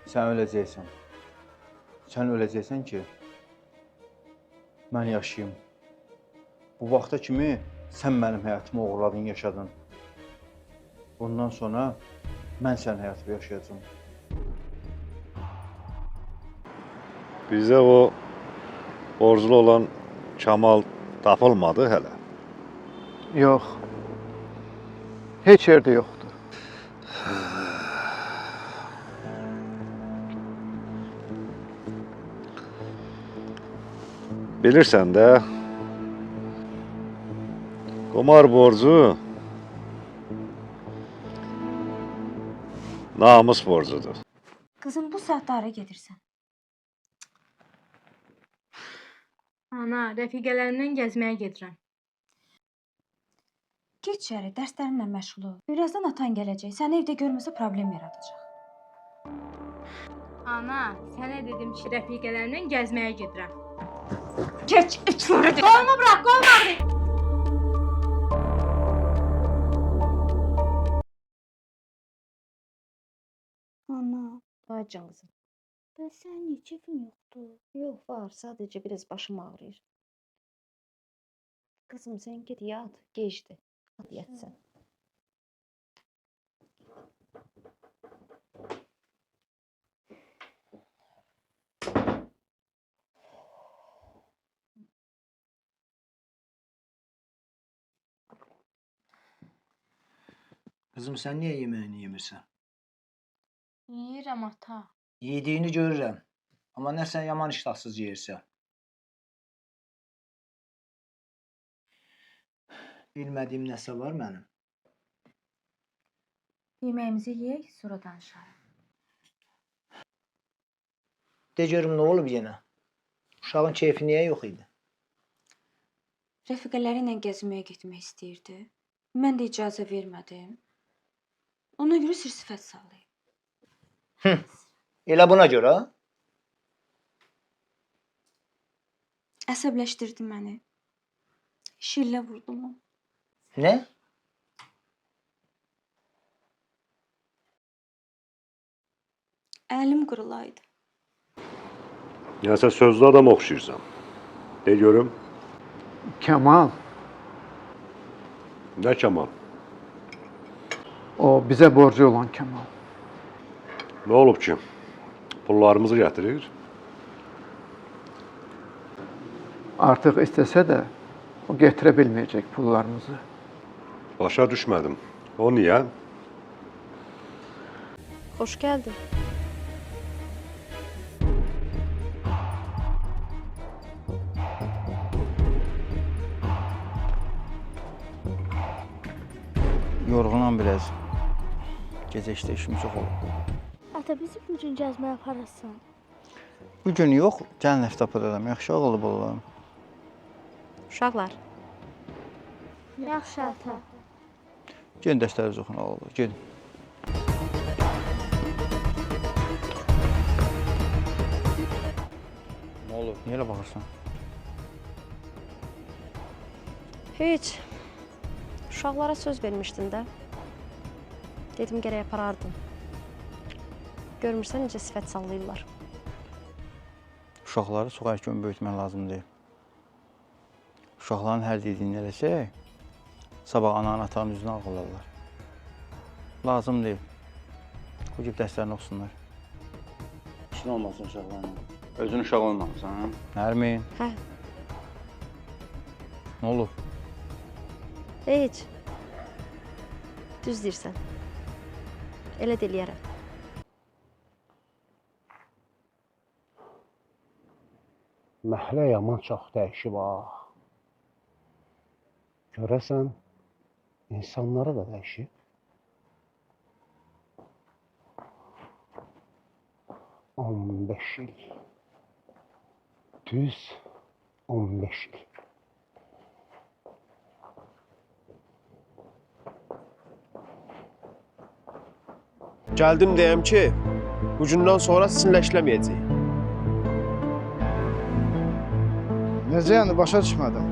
Sən öləcəksən. Sən öləcəksən ki, mən yaşayım. Bu vaxta kimi sən mənim həyatımı oğurladın, yaşadın. Bundan sonra mən sənin həyatını yaşayacağım. Bizə o borclu olan Kamal tapılmadı hələ. Yox. Heç yerdə yoxdur. Bilirsən də, qumar borcu namus borcudur. Qızım, bu saatda hara gedirsən? Ana, rəfiqələrimlə gəzməyə gedirəm. Geç içəri, dərslərinlə məşğul ol. Birazdan atan gələcək, səni evdə görməsə problem yaradacaq. Ana, sənə dedim ki, rəfiqələrimlə gəzməyə gedirəm. Geç, içəri. Qolumu bırak, qolumu ağrıyır. Ana, dayıcan qızım. Bəs sənin niyə keyfin yoxdur? Yox, var, sadəcə biraz başım ağrıyır. Qızım, sən get yat, gecdir. Hadi yat sən. Kızım sen niye yemeğini yemirsən? Yeyirəm ata. Yediğini görürəm. Amma nə sən yaman iştahsız yeyirsən. Bilmədiyim nəsə var mənim. Yeməyimizi yeyək, sonra danışarıq. De görüm nə olub yenə? Uşağın keyfi niyə yox idi? Rəfiqələri ilə gəzməyə getmək istəyirdi. Mən də icazə vermədim. Ona görə sir-sifət sallayıb. Elə buna görə? Əsəbləşdirdi məni. Şillə vurdum onu. Nə? Əlim qırılaydı. Nəsə sözlü adam oxşayırsan. De görüm, Kemal, nə Kamal? o bizə borcu olan Kemal. Nə olub ki? Pullarımızı gətirir. Artıq istəsə də o gətirə bilməyəcək pullarımızı. Başa düşmədim. O niyə? Hoş geldin. Yorğunam biraz. Gecə işdə işim çox olub. Ata bizi bugün gəzməyə aparırsan. Bu gün yox, gəlin həftə apararam. Yaxşı olub oğlum. Uşaqlar. Yaxşı ata. Gəlin dərslərinizi oxun oğlum. Gəlin. Nə olub? Niyə elə baxırsan? Hiç. Uşaqlara söz vermişdin də. Dedim gərək aparardın. Görmürsən necə sifət sallayırlar. Uşaqları çox erkən böyütmək lazım deyil. Uşaqların hər dediyini eləsək, sabah ananın, atanın üzünə ağlarlar. Lazım deyil. O gibi dərslərini oxusunlar. İşin olmasın uşaqlarla. Özün uşaq olmamısan, ha? Nərmin, Hə, nə olub? heç. Düz deyirsən. Elə də eləyərəm. Məhlə yaman çox dəyişib ha. Görəsən, insanları da dəyişib. On beş il. Düz 15 il. Gəldim deyəm ki, bu gündən sonra sizinlə işləməyəcəyik. Necə yəni, başa düşmədim.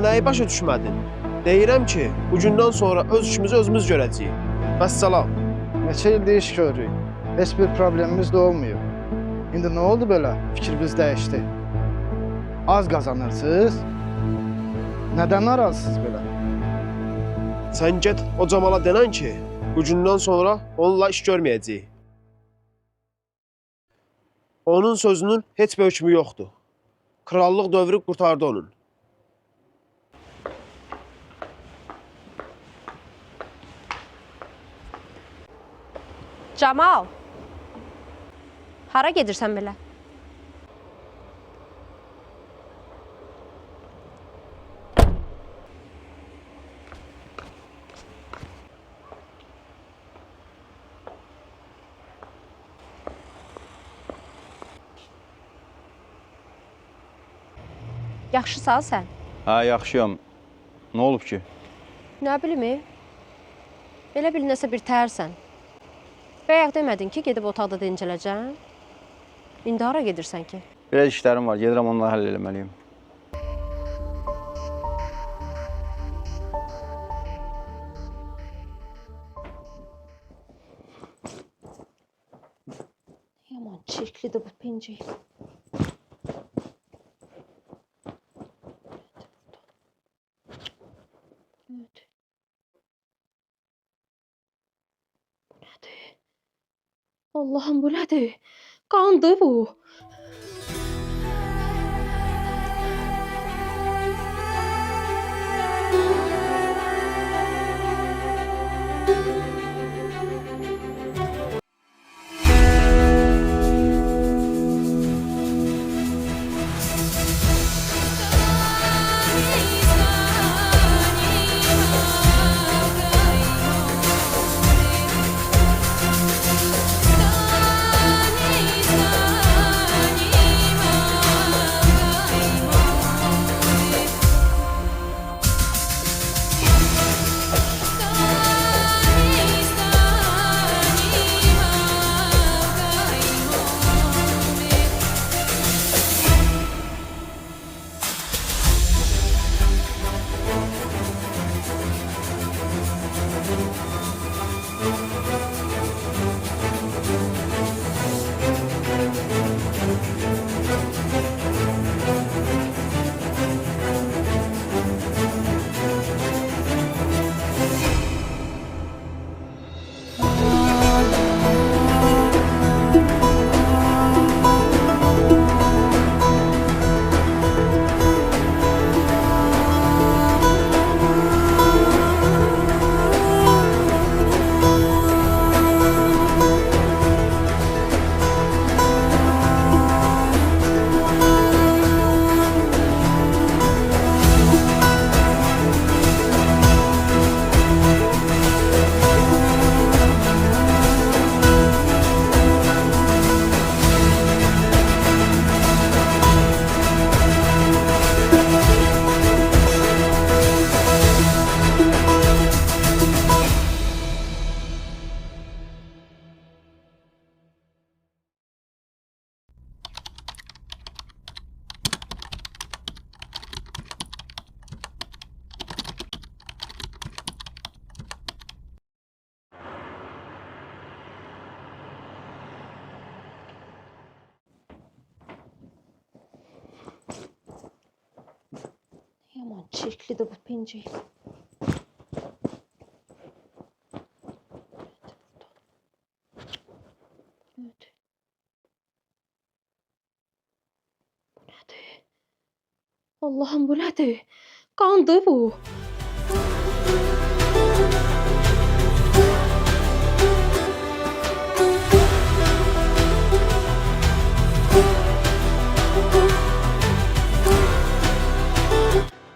Nəyi başa düşmədin? Deyirəm ki, bu gündən sonra öz işimizi özümüz görəcəyik. Vəssalam. Neçə ildir iş görürük. Heç bir problemimiz də olmuyor. İndi nə oldu belə? Fikriniz dəyişdi. Az qazanırsınız. Nədən narazısınız belə? Sən get o Camala denən ki, bu gündən sonra onunla iş görməyəcəyik. Onun sözünün heç bir hökmü yoxdur. Krallıq dövrü qurtardı onun. Camal. Hara gedirsən belə? Yaxşısan sən? Hə, yaxşıyam. Nə olub ki? Nə bilim, belə bil nəsə bir təhərsən. Bayaq demədin ki, gedib otaqda dincələcəm. İndi hara gedirsən ki? Biraz işlərim var, gedirəm onları həll eləməliyim. Yaman çirklidir bu pencək. Evet. Bu nədir? Allahım, bu nədir? Qandır bu. Yaman çirklidir bu pencək. Evet. Bu nədir? Allahım, bu nədir? Qandır bu.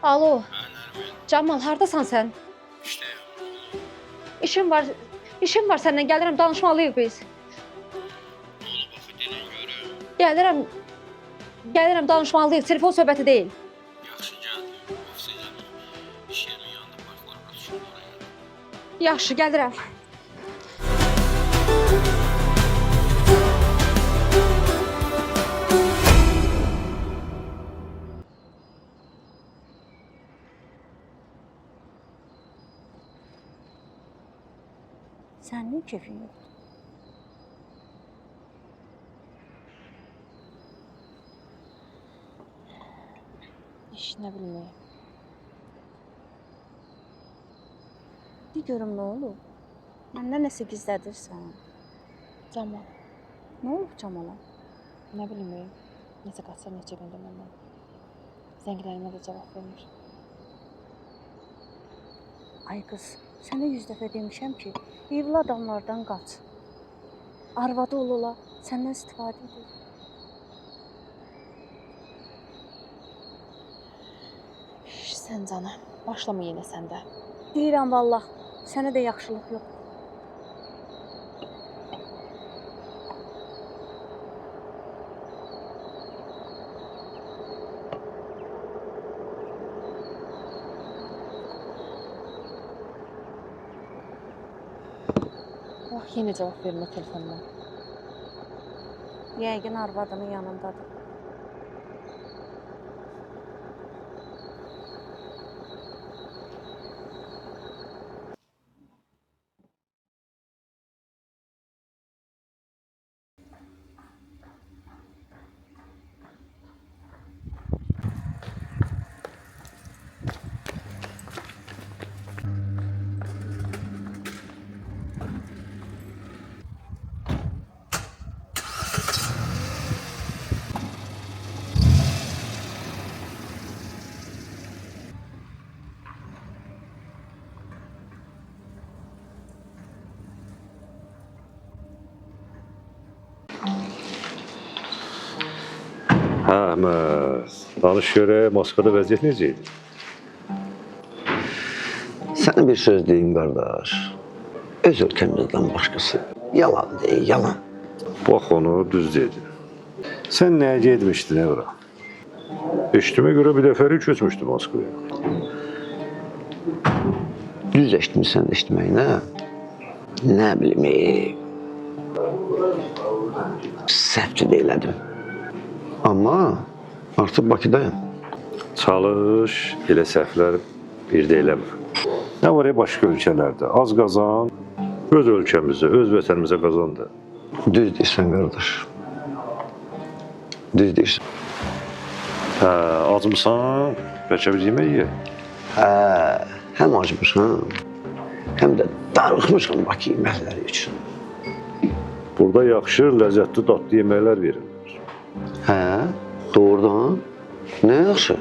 Alo. Camal, hardasan sən? İşim var. İşim var səndən. Gəlirəm, danışmalıyıq biz. Gəlirəm. Gəlirəm, danışmalıyıq. Telefon söhbəti deyil. Yaxşı gəldim. Oksijenin iş yerinin yanında parklar var. Düşün oraya. Yaxşı, gəlirəm. Sənin keyfin yoxdur. İşinə bilməyim. De görüm nə olub? Məndən nəsə gizlədirsən? Camal, Nə olub Camala? nə bilməyim. Necə qaçır neçə gündür məndən. Zənglərimə də cavab vermir. Ay qız, sənə 100 dəfə demişəm ki, evli adamlardan qaç. Arvadı ol-ola səndən istifadə edir. Sən canı, başlama yenə səndə. Deyirəm vallah, sənə də yaxşılıq yox. Bax, yenə cavab vermə telefonuna. Yəqin arvadının yanındadır. Hə, Əhməd. Danış görək, Moskvada vəziyyət necə idi? Sənə bir söz deyim, qardaş. Öz ölkəmizdən başqası yalan deyil, yalan. Bax onu düz dedin. Sən nəyə getmişdin evra? Eşitime görə bir dəfəri köçmüşdü Moskvaya. Düz eşitmişsən eşitməyinə. Nə bilim, səhvçi deyilədim. Amma artıq Bakıdayım. Çalış, elə səhvlər bir də eləmə. Nə var ya başqa ölkələrdə? Az qazan, öz ölkəmizə, öz vətənimizə qazan da. Düz deyirsən, qardaş. Düz deyirsən. Hə, acmısan, bəlkə bir yemək ye. Hə, həm acmışam, həm də darıxmışam Bakı yeməkləri üçün. Burada yaxşı, ləzzətli, dadlı yeməklər verirlər. Hə, doğrudan? Nə yaxşı?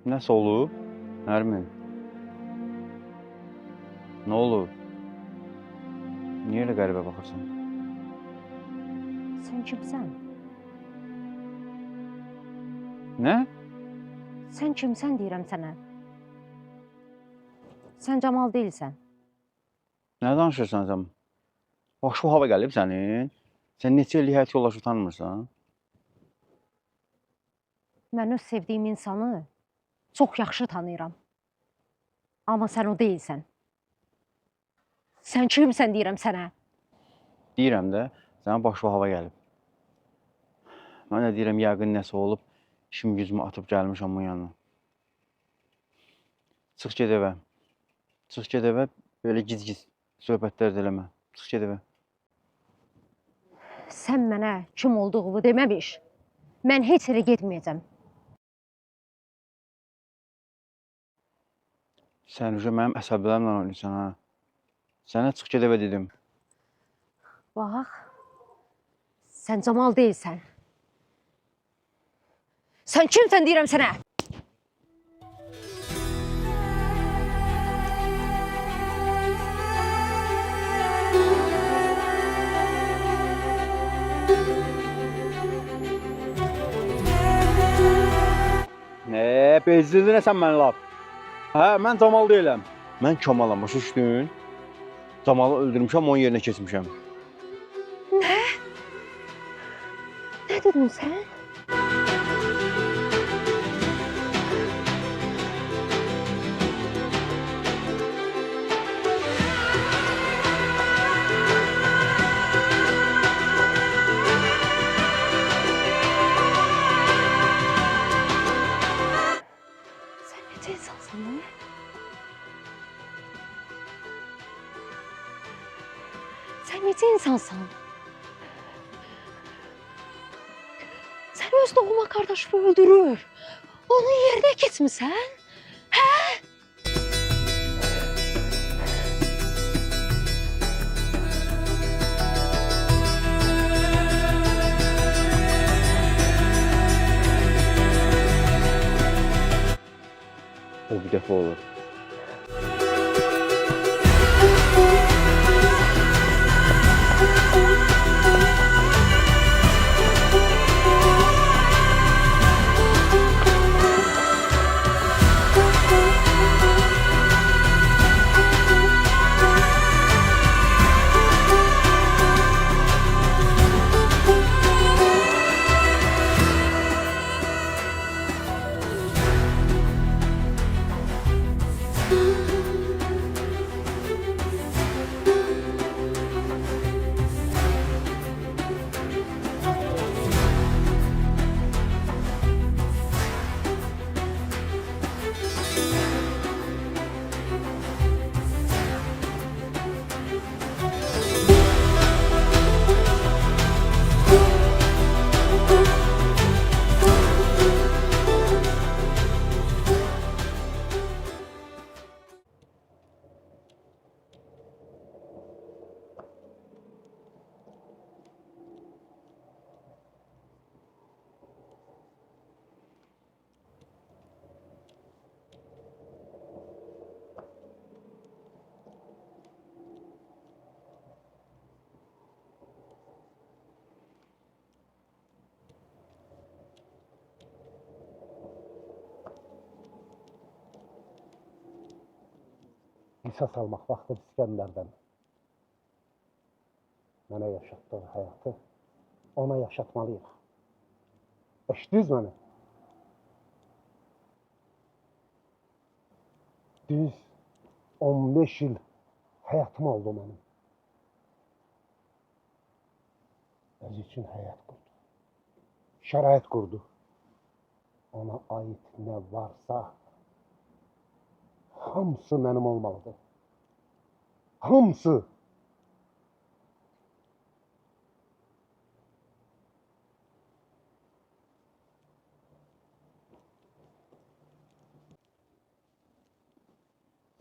Nəsə olub? Nərmin? Nə olub? Niyə elə qəribə baxırsan? Sən kimsən? Nə? Sən kimsən deyirəm sənə? Sən Camal deyilsən. Nə danışırsan sən? Başqa hava gəlib sənin? Sən neçə illik həyat yoldaşı tanımırsan? Mən öz sevdiyim insanı çox yaxşı tanıyıram. Amma sən o deyilsən. Sən kimsən deyirəm sənə? Deyirəm də, sənə başqa hava gəlib. Mən də deyirəm, yəqin nəsə olub, işim gücümü atıb gəlmişəm bunun yanına. Çıx get evə. Çıx get evə, belə giz-giz söhbətlər də eləmə. Çıx get evə. Sən mənə kim olduğumu deməmiş, mən heç yerə getməyəcəm. Sən mənim əsəblərimlə oynayırsan, ha? Sənə çıx get evə dedim. Bax, sən Camal deyilsən. Sən kimsən deyirəm sənə? Bezdirdin sən məni lap. Hə, mən Camal deyiləm. Mən Kamalam, başa düşdün? Camalı öldürmüşəm, onun yerinə keçmişəm. Nə? Nə dedin sən? Sən necə insansın lan? Sən necə insansan? Sən öz doğma qardaşını öldürür. Onun yerinə keçmisən? Hə? O bir dəfə olur. Qisas almaq vaxtı İskəndərdən. Mənə yaşatdığı həyatı ona yaşatmalıyıq. Eşitdiniz məni? Düz 15 il həyatım oldu mənim. Öz üçün həyat qurdu. Şərait qurdu. Ona ait nə varsa hamısı mənim olmalıdır. Hamısı.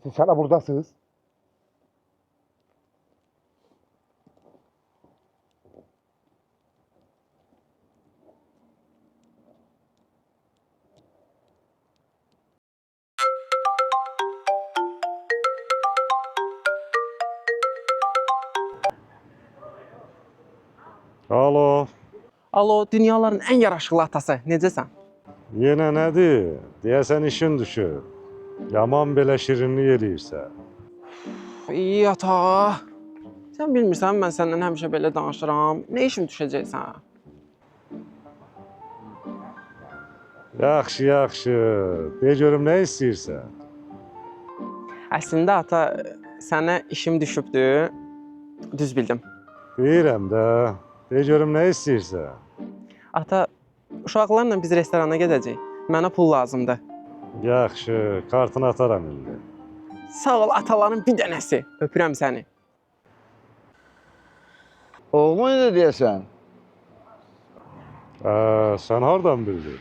Siz hala buradasınız. Alo. Alo, dünyaların ən yaraşıqlı atası. Necəsən? Yenə nədir? Deyəsən işin düşür. Yaman belə şirinlik eləyirsən. İyi ata. Sən bilmirsən, mən səndən həmişə belə danışıram. Nə işim düşəcəksən? Yaxşı, yaxşı. De görüm nə istəyirsən? Əslində ata, sənə işim düşübdür. Düz bildim. Deyirəm də. De görüm nə istəyirsən? Ata, uşaqlarla biz restorana gedəcəyik. Mənə pul lazımdır. Yaxşı, kartını ataram indi. Sağ ol ataların bir dənəsi. Öpürəm səni. Oğlum ne deyəsən? Sən hardan bildin?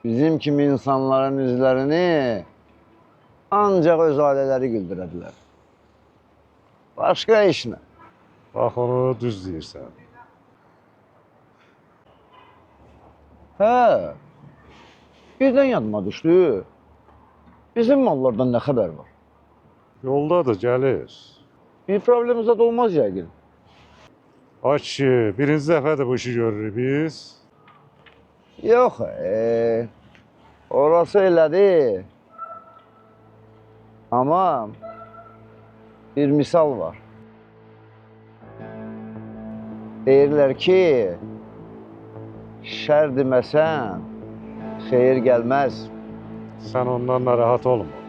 Bizim kimi insanların üzlərini ancaq öz ailələri güldürə bilər. Başqa işlə. Bax, onu düz deyirsən. Hə, birdən yadıma düşdü. Bizim mallardan nə xəbər var? Yoldadır, gəlir. Bir problemimiz olmaz yəqin. Ay kişi, birinci dəfədir bu işi görürük biz. Yox, Orası elədir. Amma bir misal var. Deyirlər ki, şər deməsən, xeyir gəlməz. Sen ondan narahat olma.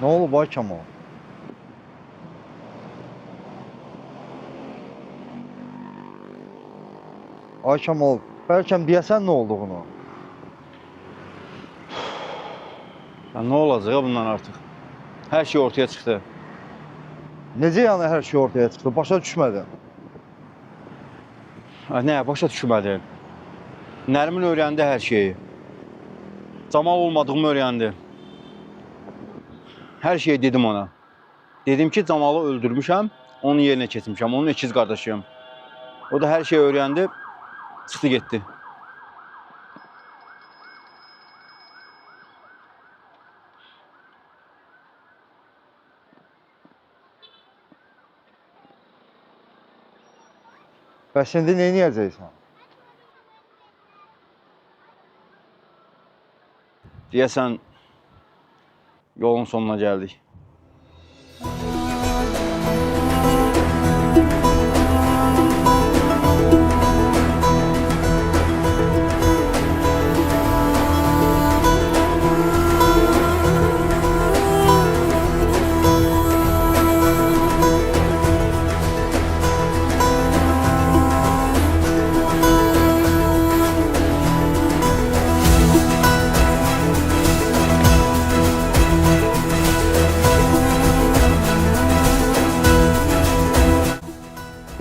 Ne olub ay Kemal? Ay Kemal, bəlkə deyəsən nə olduğunu. Ya ne olacaq ya bundan artıq? Hər şey ortaya çıxdı. Necə yəni hər şey ortaya çıxdı? Başa düşmədim. Nə, başa düşmədim. Nərmin öyrəndi hər şeyi. Camal olmadığımı öyrəndi. Hər şeyi dedim ona. Dedim ki, Camalı öldürmüşəm, onun yerinə keçmişəm, onun ikiz qardaşıyım. O da hər şeyi öyrəndi, çıxdı getdi. Bəs indi nə edəcəksən? Deyəsən, yolun sonuna gəldik.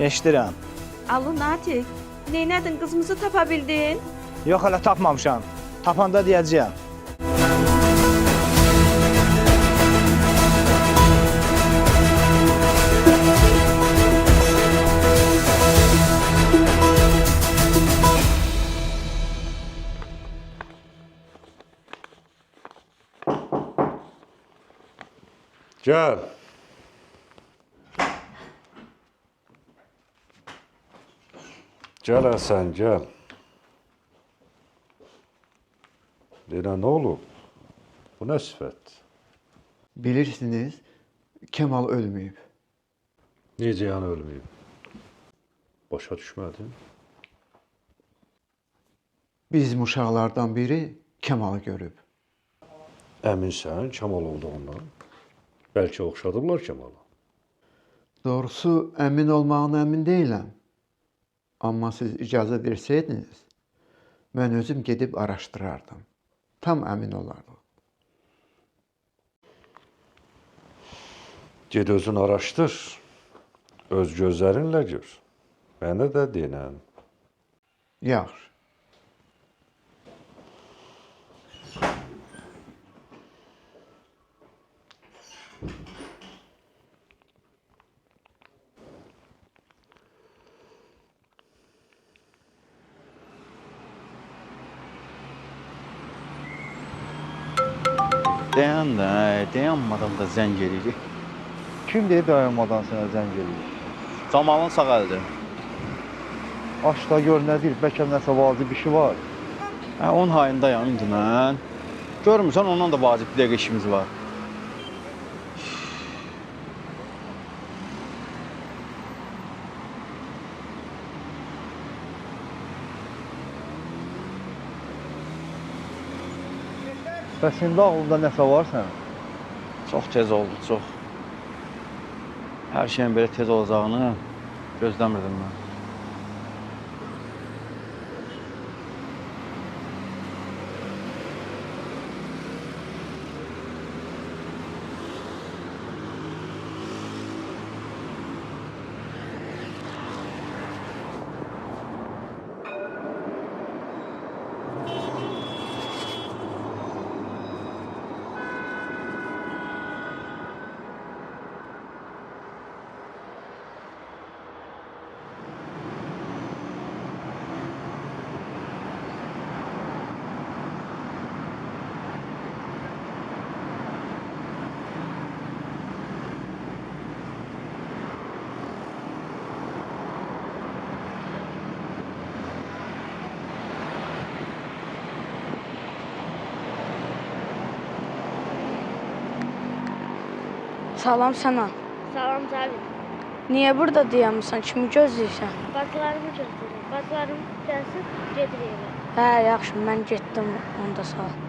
Eşidirəm. Alo Natiq, neynədin, qızımızı tapa bildin? Yox, hələ tapmamışam. Tapanda deyəcəyəm. Gel. Gel Hasan, gel. Leyla ne olub? Bu nə sifət? Bilirsiniz, Kemal ölməyib. Necə yəni ölməyib? Başa düşmədim. Bizim uşaqlardan biri Kemalı görüb. Əminsən Kemal olduğundan? Bəlkə oxşadıblar Kemalı. Doğrusu əmin olmağına əmin deyiləm. Amma siz icazə versəydiniz, mən özüm gedib araşdırardım. Tam əmin olardım. Ged özün araşdır. Öz gözlərinlə gör. Mənə də denən. Yaxşı. Dayan da, dayanmadan da zəng eləyir. Kim deyir dayanmadan sənə zəng eləyir? Camalın sağ əldir. Aç da gör nə deyir, bəlkə nəsə vacib işi var. Hə, onun hayındayam indi mən. Görmürsən, ondan da vacib bir dəqiqə işimiz var. Bəs indi ağlında nəsə var sənin? Çox tez oldu, çox. Hər şeyin belə tez olacağını gözləmirdim mən. Salam sana. Salam Cavit. Niyə burada dayanmısan? Kimi gözləyirsən? Bacılarımı gözləyirəm. Bacılarım gəlsin, gedirik evə. Hə, yaxşı, mən getdim. Onda sağ ol.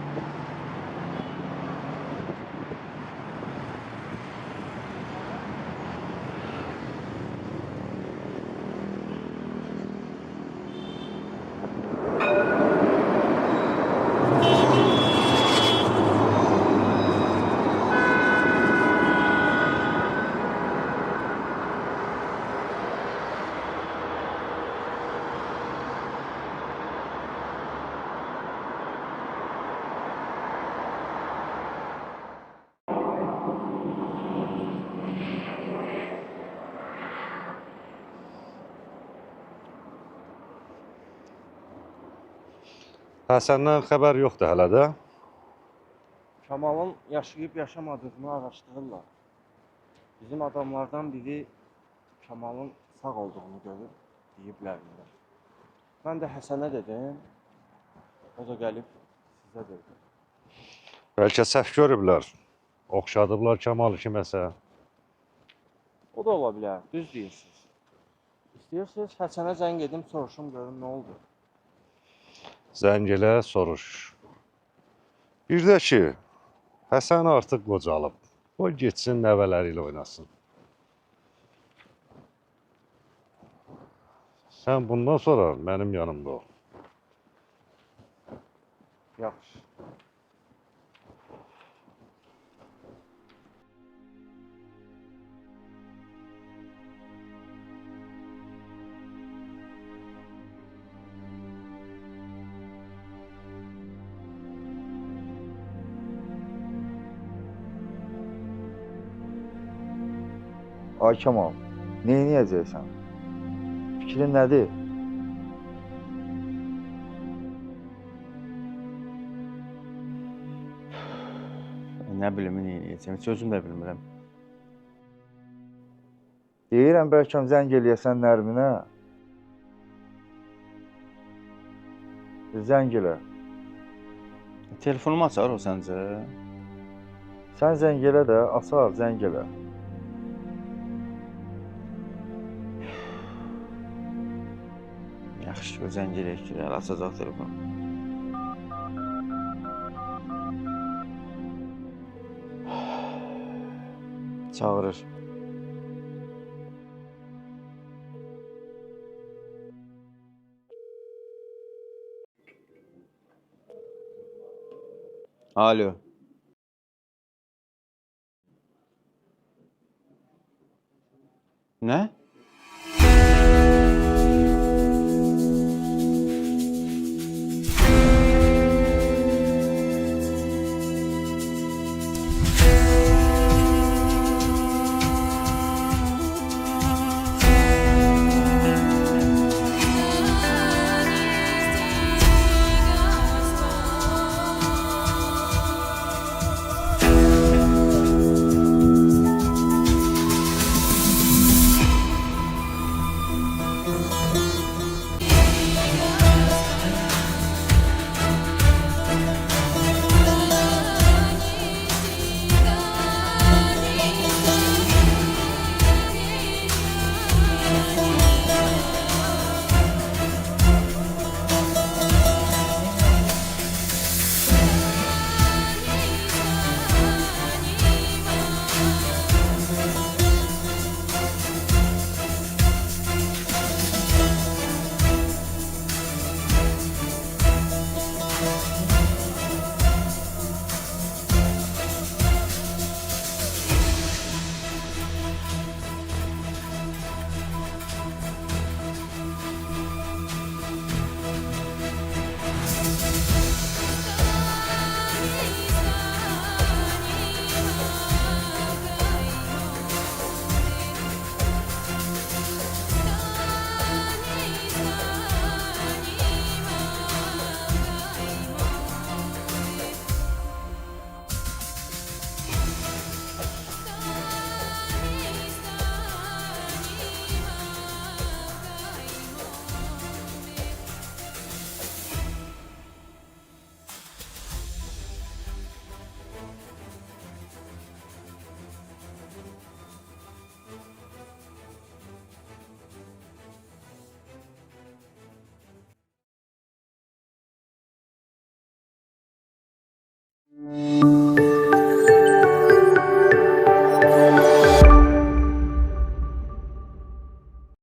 Həsəndən xəbər yoxdur hələ də. Kamalın yaşayıb yaşamadığını araşdırırlar. Bizim adamlardan biri Kamalın sağ olduğunu görüb deyiblər. Mən də Həsənə dedim. O da gəlib sizə dedi. Bəlkə səhv görüblər. Oxşadıblar Kamalı kiməsə. O da ola bilər. Düz deyirsiniz. İstəyirsiniz Həsənə zəng edim, soruşum görüm nə oldu. Zəng elə, soruş. Bir də ki, Həsən artıq qocalıb. O getsin nəvələri ilə oynasın. Sən bundan sonra mənim yanımda ol. Yaxşı. Ay Kemal, neyniyəcəksən? Fikrin nədir? Nə bilim, neyniyəcəm, heç özüm də bilmirəm. Deyirəm, bəlkə zəng eləyəsən Nərminə. Zəng elə. Telefonumu açar o səncə? Sən zəng elə də, açar, zəng elə. Yaxşı ki, o zəng eləyək ki, açacaq telefonu. Çağırır. Alo. Nə?